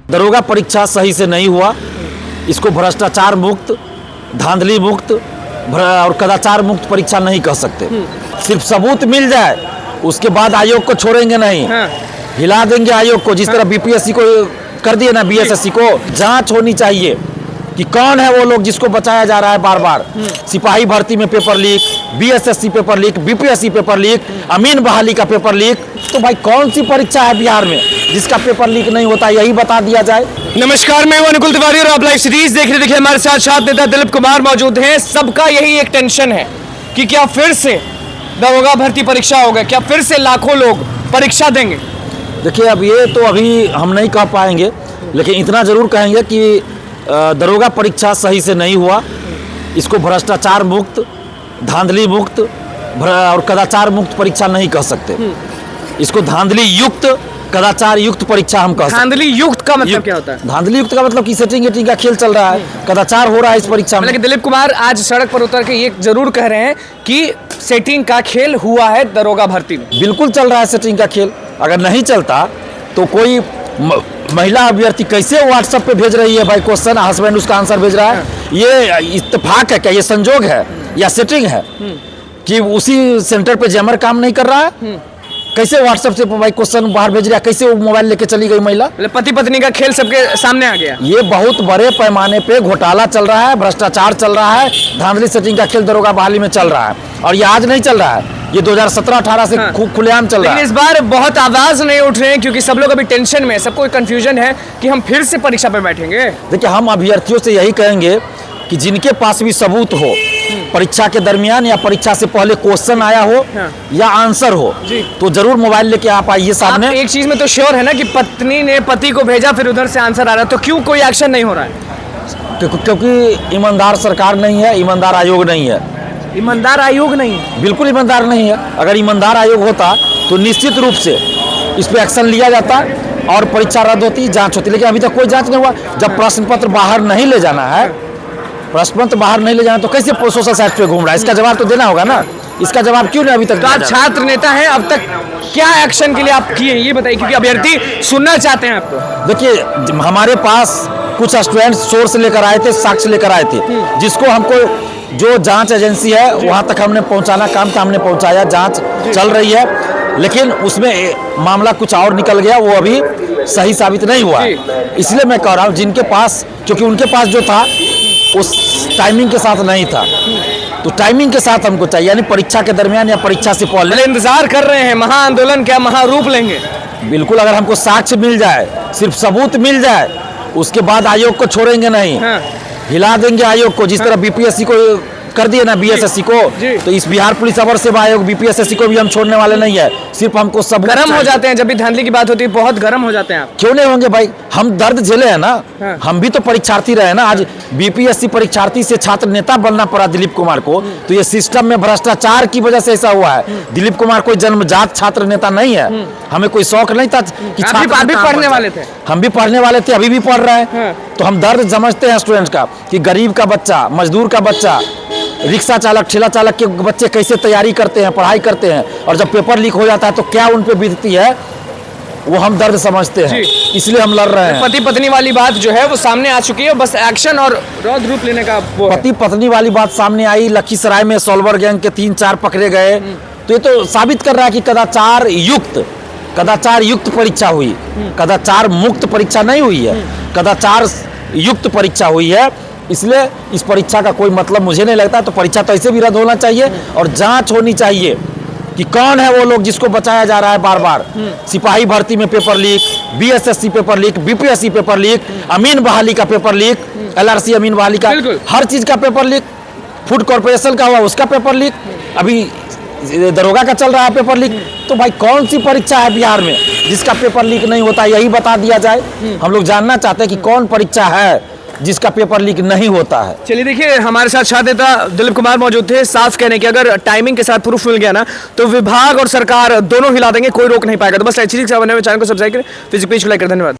दरोगा परीक्षा सही से नहीं हुआ, इसको भ्रष्टाचार मुक्त, धांधली मुक्त और कदाचार मुक्त परीक्षा नहीं कह सकते। सिर्फ सबूत मिल जाए उसके बाद आयोग को छोड़ेंगे नहीं। हिला देंगे आयोग को, जिस तरह बीपीएससी को कर दिए ना, बीएसएससी को। जांच होनी चाहिए कि कौन है वो लोग जिसको बचाया जा रहा है बार बार। सिपाही भर्ती में paper leak, BSSC paper leak, BPSC paper leak, अमीन बहाली का पेपर लीक। तो भाई कौन सी परीक्षा है बिहार में जिसका पेपर लीक नहीं होता, यही बता दिया जाए। नमस्कार, मैं हूं अनुकुल तिवारी और आप लाइव सीरीज देख रहे। देखिए हमारे साथ छात्र नेता दिलीप कुमार मौजूद हैं। सबका यही एक टेंशन है कि क्या फिर से दरोगा भर्ती परीक्षा होगा, क्या फिर से लाखों लोग परीक्षा देंगे। देखिए अब ये तो अभी हम नहीं कह पाएंगे, लेकिन इतना जरूर कहेंगे कि दरोगा परीक्षा सही से नहीं हुआ, इसको भ्रष्टाचार मुक्त, धांधली मुक्त और कदाचार मुक्त परीक्षा नहीं कह सकते। इसको धांधली युक्त, कदाचार युक्त परीक्षा हम कह सकते। धांधली युक्त का मतलब क्या होता है? धांधली युक्त का मतलब कि सेटिंग का खेल चल रहा है, कदाचार हो रहा है इस परीक्षा में। लेकिन दिलीप कुमार आज सड़क पर उतर के ये जरूर कह रहे हैं कि सेटिंग का खेल हुआ है दरोगा भर्ती में। बिल्कुल चल रहा है सेटिंग का खेल। अगर नहीं चलता तो कोई महिला अभ्यर्थी कैसे व्हाट्सएप पे भेज रही है भाई क्वेश्चन, हस्बैंड उसका आंसर भेज रहा है। ये इत्तेफाक है क्या, ये संजोग है या सेटिंग है कि उसी सेंटर पे जैमर काम नहीं कर रहा है? कैसे व्हाट्सएप से भाई क्वेश्चन बाहर भेज रहा है, कैसे वो मोबाइल लेके चली गई महिला? पति पत्नी का खेल सबके सामने आ गया। ये बहुत बड़े पैमाने पे घोटाला चल रहा है, भ्रष्टाचार चल रहा है, धांधली सेटिंग का खेल दरोगा बहाली में चल रहा है। और ये आज नहीं चल रहा है, ये 2017-18 से खुलेआम चल रहा है। लेकिन इस बार बहुत आवाज नहीं उठ रहे हैं क्योंकि सब लोग अभी टेंशन में, सबको कंफ्यूजन है कि हम फिर से परीक्षा पे बैठेंगे। देखिए हम अभ्यर्थियों से यही कहेंगे कि जिनके पास भी सबूत हो, परीक्षा के दरमियान या परीक्षा से पहले क्वेश्चन आया हो या आंसर हो, तो जरूर मोबाइल लेके आप आइए सामने। एक चीज में तो श्योर है ना कि पत्नी ने पति को भेजा, फिर उधर से आंसर आ रहा है, तो क्यों कोई एक्शन नहीं हो रहा है? क्योंकि ईमानदार सरकार नहीं है, ईमानदार आयोग नहीं है। ईमानदार आयोग नहीं है? बिल्कुल ईमानदार नहीं है। अगर ईमानदार आयोग होता तो निश्चित रूप से इस पे एक्शन लिया जाता और परीक्षा रद्द होती, जांच होती। लेकिन अभी तक कोई जांच नहीं हुआ। जब प्रश्न पत्र बाहर नहीं ले जाना है, प्रश्न पत्र बाहर नहीं ले जाना तो कैसे सोशल साइट पे घूम रहा है? इसका जवाब तो देना होगा ना। इसका जवाब क्यों नहीं अभी तक? तो आप छात्र नेता हैं, अब तक क्या एक्शन के लिए आप किए ये बताइए, क्योंकि अभ्यर्थी सुनना चाहते हैं आपको। देखिए हमारे पास कुछ स्टूडेंट्स सोर्स लेकर आए थे, साक्ष्य लेकर आए थे, जिसको हमको जो जांच एजेंसी है वहां तक हमने पहुंचाना काम था, हमने पहुंचाया। जांच चल रही है, लेकिन उसमें मामला कुछ और निकल गया, वो अभी सही साबित नहीं हुआ। इसलिए मैं कह रहा हूँ जिनके पास, क्योंकि उनके पास जो था उस टाइमिंग के साथ नहीं था, तो टाइमिंग के साथ हमको चाहिए, यानी परीक्षा के दरमियान या परीक्षा से पहले। इंतजार कर रहे हैं, महाआंदोलन क्या महारूप लेंगे? बिल्कुल, अगर हमको साक्ष्य मिल जाए, सिर्फ सबूत मिल जाए, उसके बाद आयोग को छोड़ेंगे नहीं। हिला देंगे आयोग को, जिस तरह बीपीएससी को कर दिए ना, बीएसएससी को। तो इस बिहार पुलिस अवर सेवा आयोग बीपीएससी को भी हम छोड़ने वाले नहीं है। सिर्फ हमको सब गर्म हो जाते हैं जब भी धांधली की बात होती है, बहुत गर्म हो जाते हैं आप। क्यों नहीं होंगे भाई, हम दर्द झेले हैं ना। हम भी तो परीक्षार्थी रहे ना। आज बीपीएससी परीक्षार्थी से छात्र नेता बनना पड़ा दिलीप कुमार को, तो ये सिस्टम में भ्रष्टाचार की वजह से ऐसा हुआ है। दिलीप कुमार कोई जन्मजात छात्र नेता नहीं है। हमें कोई शौक नहीं था कि आप भी पढ़ने वाले थे। हम भी पढ़ने वाले थे, अभी भी पढ़ रहे हैं। तो हम दर्द समझते हैं स्टूडेंट्स का, कि गरीब का बच्चा, मजदूर का बच्चा, रिक्शा चालक, ठेला चालक के बच्चे कैसे तैयारी करते हैं, पढ़ाई करते हैं, और जब पेपर लीक हो जाता है तो क्या उन पे बीतती है, वो हम दर्द समझते हैं। इसलिए हम लड़ रहे हैं। पति पत्नी वाली बात जो है वो सामने आ चुकी है, बस एक्शन और रौद्र रूप लेने का वो है। पति पत्नी वाली बात सामने आई, लखीसराय में सोल्वर गैंग के 3-4 पकड़े गए, तो ये तो साबित कर रहा है कि कदाचार युक्त परीक्षा हुई, कदाचार मुक्त परीक्षा नहीं हुई है, कदाचार युक्त परीक्षा हुई है। इसलिए इस परीक्षा का कोई मतलब मुझे नहीं लगता। तो परीक्षा तो ऐसे भी रद्द होना चाहिए और जांच होनी चाहिए कि कौन है वो लोग जिसको बचाया जा रहा है बार बार। सिपाही भर्ती में paper leak, BSSC paper leak, BPSC paper leak, अमीन बहाली का पेपर लीक, एलआरसी अमीन बहाली का, हर चीज का पेपर लीक, फूड कॉर्पोरेशन का हुआ उसका पेपर लीक, अभी दरोगा का चल रहा है पेपर लीक। तो भाई कौन सी परीक्षा है बिहार में जिसका पेपर लीक नहीं होता, यही बता दिया जाए। हम लोग जानना चाहते हैं कि कौन परीक्षा है जिसका पेपर लीक नहीं होता है। चलिए देखिए हमारे साथ छात्र नेता दिलीप कुमार मौजूद थे। साफ कहने की अगर टाइमिंग के साथ प्रूफ मिल गया ना, तो विभाग और सरकार दोनों हिला देंगे, कोई रोक नहीं पाएगा। तो बस ऐसी चीज चैनल को सब्सक्राइब करें, फेसबुक पेज को लाइक करें। धन्यवाद।